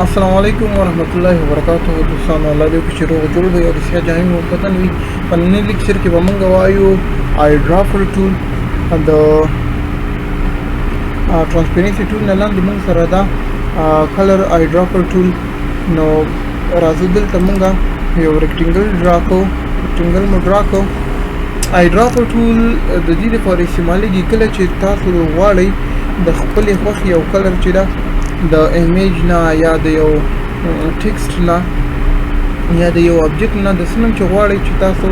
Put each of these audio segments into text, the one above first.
السلام علیکم ورحمۃ اللہ وبرکاتہ دوستانو الله دې چې روغ جوړ وي او د صحت جامع مو پتن وي په نن لیکچر کې به موږ وایو آی ډرافر ټول د ترانسپیرنسي ټول نه لاندې موږ سره دا کلر آی ډرافر ټول نو راځو دلته موږ یو ریکټنګل مو ډرا کو آی ډرافر ټول د دې لپاره استعمالېږي کله چې تاسو غواړئ د خپلې خوښې یو کلر چې دا د ایمیج نه یا د یو ټیکسټ نه یا د یو ابجیکټ نه د سنم چې غواړئ چې تاسو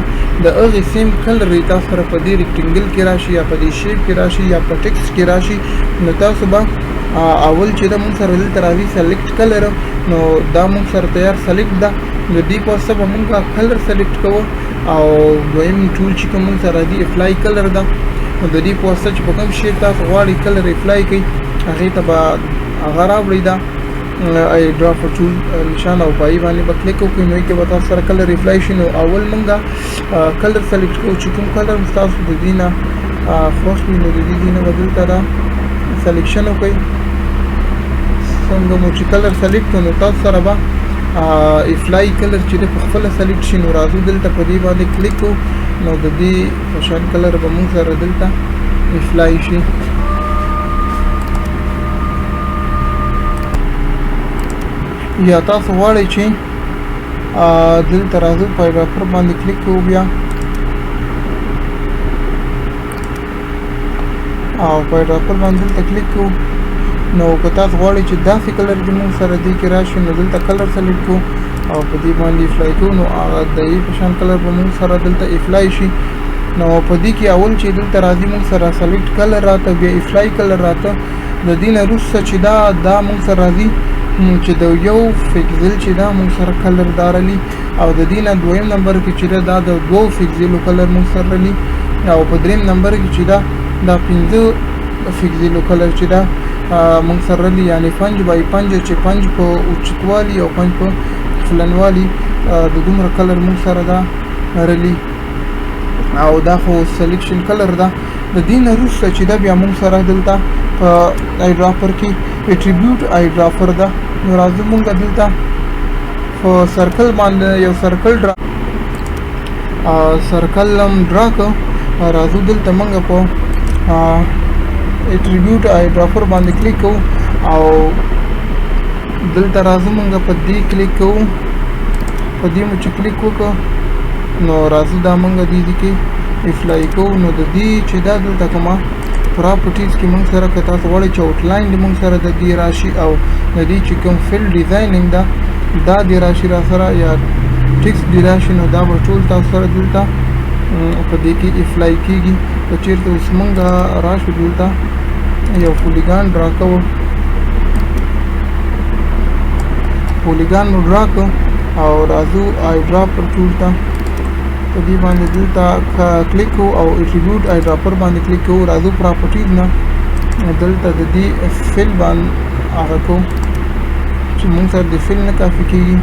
د هغې سیم کلر یې تاسو سره په دې ریکټنګل کې راشي یا په دې شیپ کې راشي یا په ټیکسټ کې راشي نو تاسو به اول چې دا موږ سره دلته راځي سلیکټ کلر نو دا موږ سره تیار سلیکټ ده د دې په واسطه به موږ کلر سلیکټ کوو او دویم ټول چې کوم موږ سره راځي اپلای کلر ده نو د دې په واسطه چې په کوم شیپ تاسو غواړئ کلر اپلای کړئ هغې ته به هغه راوړئ دا آی ډرافر ټول نشان او پای باندې به کلیک وکړئ نو کې به تاسو سره کلر ریپلای شي نو اول موږ کلر سلیکټ کوو چې کوم کلر تاسو د دې نه خوښ وي نو د دې نه به دلته دا سلیکشن وکړئ څنګه مو چې کلر سلیکټ کړو نو تاسو سره به اپلای کلر چې د خپل سلیکټ شي نو راځو دلته په دې باندې کلیک کوو نو د دې شان کلر به موږ سره دلته اپلای شي یا تاسو غواړئ چې دلته راځو په ډرافر باندې کلیک کوو بیا او په ډرافر باندې دلته کلیک کوو نو که تاسو غواړئ چې داسې کلر چې موږ سره دې کې راشي نو دلته کلر سلیکټ کوو او په دې باندې اپلای کوو نو هغه د یې په شان کلر به موږ سره دلته اپلای شي نو په دې کې اول چې دلته راځي موږ سره سلیکټ کلر راته بیا اپلای کلر راته د دې نه وروسته چې دا موږ سره راځي چې د یو فکزل چې دا موږ سره کلر دارلی او د دې نه دویم نمبر کې چې دا د دوو فکزلو کلر موږ سره لري او په دریم نمبر کې چې دا 15 فکزلو کلر چې دا موږ سره لري یعنی 5 بای 5 چې 5 په اوچتوالي او 5 په فلنوالي د دومره کلر موږ سره دا لري او دا خو سلیکشن کلر ده د دې نه وروسته چې دا بیا موږ سره دلته په آی ډرافر کې اټریبیوټ آی ډرافر ده نو راځو موږ دلته په سرکل باندې یو سرکل ډرا کو راځو دلته موږ په اټریبیوټ آی ډرافر باندې کلیک کوو او دلته راځو موږ په دې کلیک کوو په دې مو چې کلیک وکړو نو راځو دا موږ دې کې اپلای کوو نو د دې چې دا دلته کومه پراپرټیز کې موږ سره که تاسو غواړئ چې آوټلاین دې موږ سره د دې راشي او د دې چې کوم فیل ډیزاینینګ ده دا دې راشي را سره یا ټیکسټ دې راشي نو دا به ټول تاسو سره دلته په دې کې اپلای کېږي که چېرته اوس موږ راشو دلته یو پولیګان ډرا کوو پولیګان مو ډرا کوو او راځو آی ډرافر ټول ته په دې باندې دلته کلیک کوو او اټریبیوټ آی ډرافر باندې کلیک کوو راځو پراپرټیز نه دلته د دې فیل باندې هغه کوو چې موږ سره د فیل نه کافي کېږي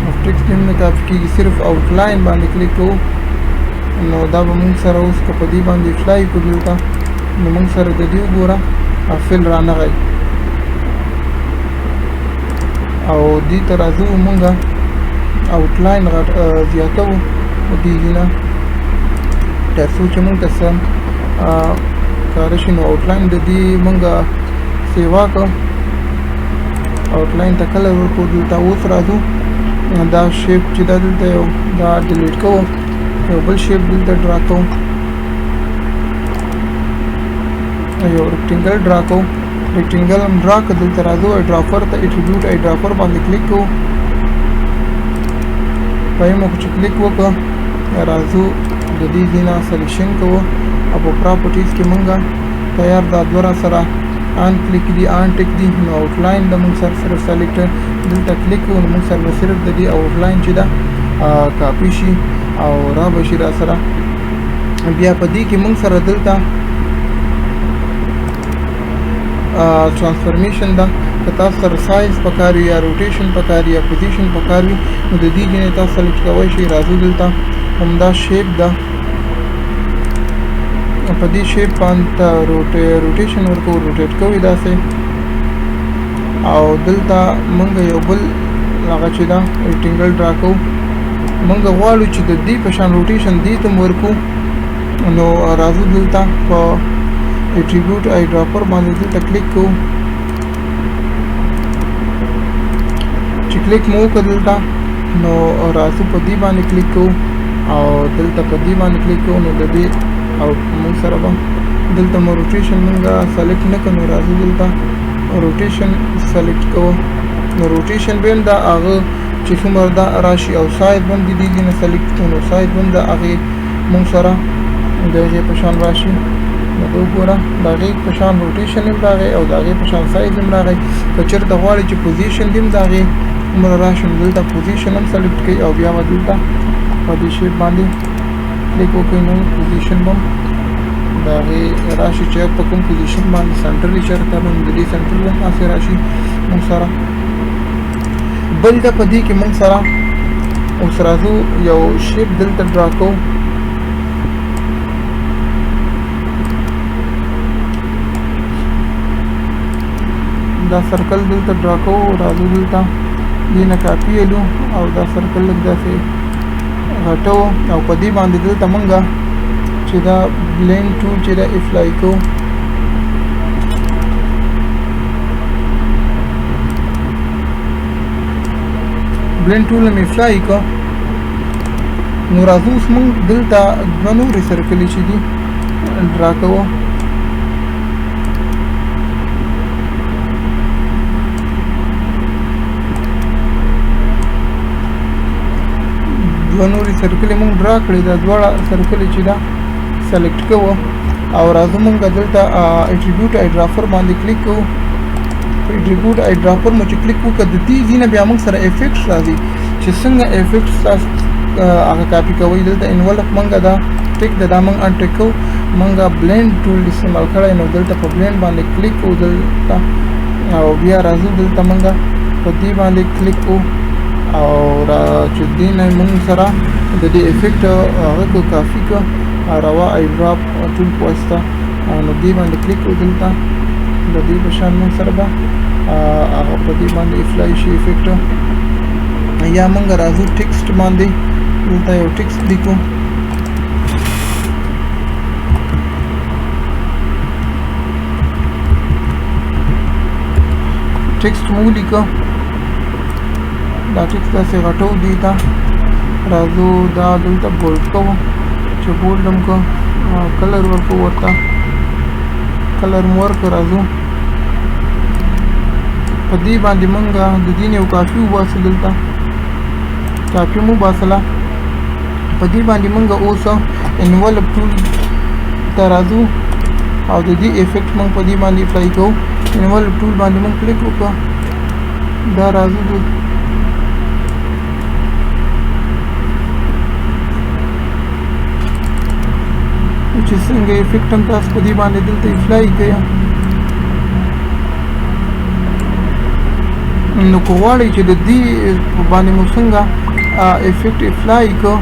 او ټیکسټ هم نه کافي کېږي صرف آوټلاین باندې کلیک کوو نو دا به موږ سره اوس که په دې باندې اپلای کړو دلته نو موږ سره د دې وګوره فیل رانغی او دې ته راځو موږ آوټلاین زیاتو دې نه تر څو چې موږ ته کار شي نو آوټلاین د دې موږ سیوا کړو آوټلاین ته کلر ورکړو دلته اوس راځو دا شیپ چې دا دلته یو دا ډیلیټ کوو یو بل شیپ دلته ډرا کوو یو ریکټنګل ډرا کوو ریکټنګل هم ډرا کړو دلته راځو آی ډرافر ته اټریبیوټ آی ډرافر باندې کلیک کوو پای مو چې کلیک وکړو راځو د دې ځینه سلیکشن کوو او په پراپرټیز کې موږ تیار دا دوره سره آن کلیک دی آن ټیک دی نو آوټلاین د موږ سره صرف سلیکټ دلته کلیک کوو نو موږ سره صرف د دې آوټلاین چې دا کاپی شي او را بشي را سره بیا په دې کې موږ سره دلته ترانسفورمیشن ده که تاسو سره سایز پکار وي یا روټیشن پکار وي یا پوزیشن پکار وي نو د دې ځینې تاسو سلیکټ کوئ شئ راځو دلته همدا شیپ ده په دې شیپ باندې روټیشن ورکو روټیټ کوي داسې او دلته موږ یو بل هغه چې دا ریکټینګل ډرا کوو موږ غواړو چې د دې په شان روټیشن دې ته ورکو نو راځو دلته په اټریبیوټ آی ډراپر باندې دلته کلیک کوو چې کلیک مو وکړ دلته نو راځو په دې باندې کلیک کوو او دلته په دې باندې کلیک کوو نو د دې او موږ سره به دلته مو روټیشن موږ سلیکټ نه کړو راځو دلته روټیشن سلیکټ کوو نو روټیشن به دا هغه چې څومره دا راشي او سایز هم د دې نه سلیکټ کوو نو سایز هم دا هغه موږ سره د دې په شان راشي نو وګوره دا غي په شان روټیشن هم راغی او دا غي په شان سایز هم راغی که چېرته غواړئ چې پوزیشن دې هم دا غي عمر راشي دلته پوزیشن هم سلیکټ کړئ او بیا دلته په دې شی باندې کلیک وکړئ نو پوزیشن هم دا غي راشي چې په کوم پوزیشن باندې سنټرل چیرته نو د دې سنټرل هم اسه راشي موږ سره بل د پدې کې موږ سره اوس راځو یو شیپ دلته ډرا کوو دا سرکل دلته ډرا کوو راځو دلته دینه کاپی الو او دا سرکل لږ داسې غټو او په دې باندې دلته مونږه چې دا بلینډ ټول چې دا اپلای کوو بلینډ ټول مې اپلای کوو نو راځو اوس مونږ دلته دوه نورې سرکلې چې دي ډرا کوو نورې سرکلې مونږ ډرا کړې دا دواړه سرکلې چې دا سلیکټ کوو او راځو مونږ دلته اټریبیوټ آی ډراپر باندې کلیک کوو اټریبیوټ آی ډراپر مو چې کلیک وکړو د دې ځینه بیا مونږ سره افیکټس راځي چې څنګه افیکټس هغه کاپی کوي دلته انولپ مونږ دا ټیک دا مونږ ان ټیک کوو مونږ بلینډ ټول استعمال کړی نو دلته په بلینډ باندې کلیک کوو دلته او بیا راځو دلته مونږ په دې باندې کلیک کوو او را چې دې نه موږ سره د دې افیکټ هغه کو کافي کو روا آی ډراپ ټول پوسټه نو دې باندې کلیک وکړئ د دې په شان موږ سره به هغه په دې باندې اپلای شي افیکټ یا موږ راځو ټیکسټ باندې دلته یو ټیکسټ لیکو ټیکسټ مو لیکو دا ټیکسټ داسې غټو دی تا راځو دا دلته بولډ کوو چې بولډ هم کو کلر ورکو ورته کلر مو ورکو راځو په دې باندې مونږ د دې یو کافي وباسو دلته کافي مو باسله په دې باندې مونږ اوس انولپ ټول ته راځو او د دې افیکټ مونږ په دې باندې اپلای کوو انولپ ټول باندې مونږ کلیک وکړو دا راځو چې څنګه افیکټ هم تاسو په دې باندې دلته اپلای کړئ نو کو غواړئ چې د دې باندې مو څنګه افیکټ اپلای کړو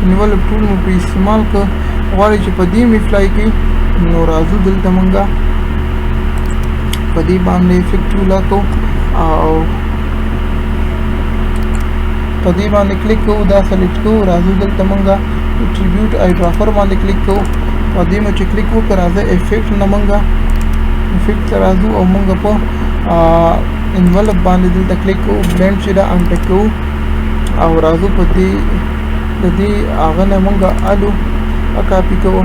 انولپ ټول مو په استعمال کړو غواړئ چې په دې مې اپلای کړئ نو راځو دلته مونږه په دې باندې افیکټ ولاکو او په دې باندې کلیک کوو دا سلیکټ کوو راځو دلته مونږه اټریبیوټ آی ډراپر باندې کلیک کوو په دې مو چې کلیک وکړو راځه افیکټ نه مونږه افیکټ راځو او مونږه په انولپ باندې دلته کلیک کوو بلینډ چې دا ان ټیک کوو او راځو په دې د دې هغه نه مونږه الو کاپی کوو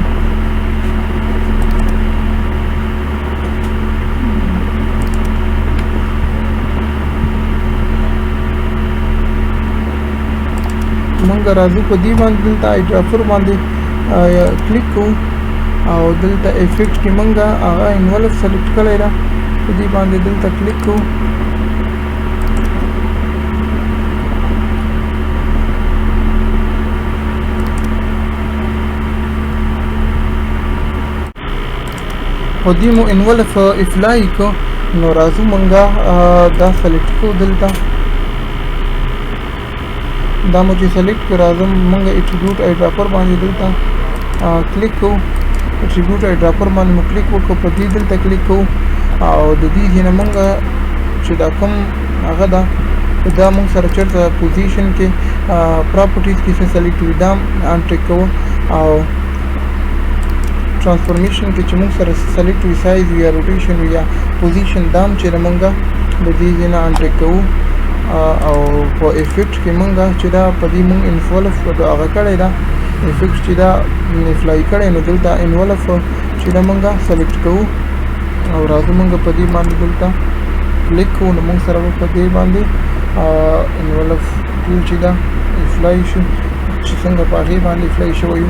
مونږ راځو په دې باندې دلته آی ډراپر باندې کلیک کوو او دلته افیکټ کې مونږ هغه انولپ سلیکټ کړی ده په دې باندې دلته کلیک کوو په دې مو انولپ اپلای کو نو راځو مونږه دا سلیکټ کوو دلته دا مو چې سلیکټ کړ راځم مونږه اټریبیوټ آی ډراپر باندې دلته کلیک کوو اټریبیوټ آی ډراپر باندې مو کلیک وکړو په دې دلته کلیک کوو او د دې نه مونږه چې دا کوم هغه ده دا موږ سره چېرته پوزیشن کې پراپرټیز کې څه سلیکټ وي دا ان ټیک کوو او ترانسفورمیشن کې چې موږ سره سلیکټ وي سایز وي یا روټیشن وي یا پوزیشن دا هم چې موږ د دې ځای نه ان ټیک کوو او په افیکټ کې موږ چې دا په دې موږ انولف هغه کړی ده افیکټ چې دا اپلای کړی نو دلته انولف چې دا موږ سلیکټ کوو او راځو موږ په دې باندې دلته کلیک کوو نو موږ سره په دې باندې انولف ټول چې دا اپلای شي چې څنګه په هغې باندې اپلای شوی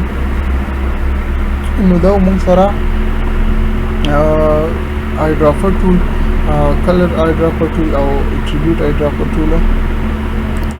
نو دا موږ سره آی ډراپر ټول کلر آی ډراپر ټول او اټریبیوټ آی ډراپر ټول